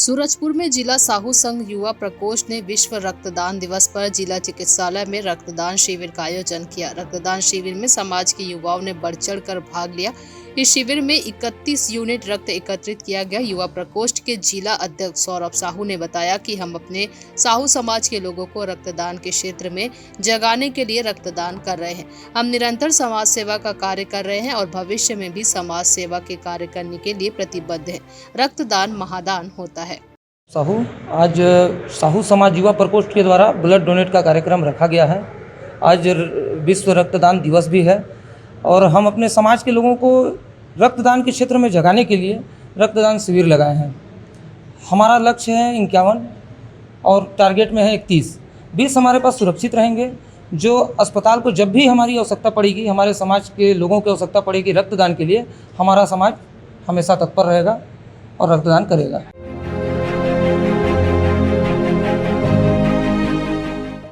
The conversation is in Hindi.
सूरजपुर में जिला साहू संघ युवा प्रकोष्ठ ने विश्व रक्तदान दिवस पर जिला चिकित्सालय में रक्तदान शिविर का आयोजन किया। रक्तदान शिविर में समाज के युवाओं ने बढ़ चढ़ कर भाग लिया। इस शिविर में 31 यूनिट रक्त एकत्रित किया गया। युवा प्रकोष्ठ के जिला अध्यक्ष सौरभ साहू ने बताया कि हम अपने साहू समाज के लोगों को रक्तदान के क्षेत्र में जगाने के लिए रक्तदान कर रहे हैं। हम निरंतर समाज सेवा का कार्य कर रहे हैं और भविष्य में भी समाज सेवा के कार्य करने के लिए प्रतिबद्ध है। रक्तदान महादान होता है। आज साहू समाज युवा प्रकोष्ठ के द्वारा ब्लड डोनेट का कार्यक्रम रखा गया है। आज विश्व रक्तदान दिवस भी है और हम अपने समाज के लोगों को रक्तदान के क्षेत्र में जगाने के लिए रक्तदान शिविर लगाए हैं। हमारा लक्ष्य है 51 और टारगेट में है 31। 20 हमारे पास सुरक्षित रहेंगे, जो अस्पताल को जब भी हमारी आवश्यकता पड़ेगी, हमारे समाज के लोगों की आवश्यकता पड़ेगी रक्तदान के लिए, हमारा समाज हमेशा तत्पर रहेगा और रक्तदान करेगा।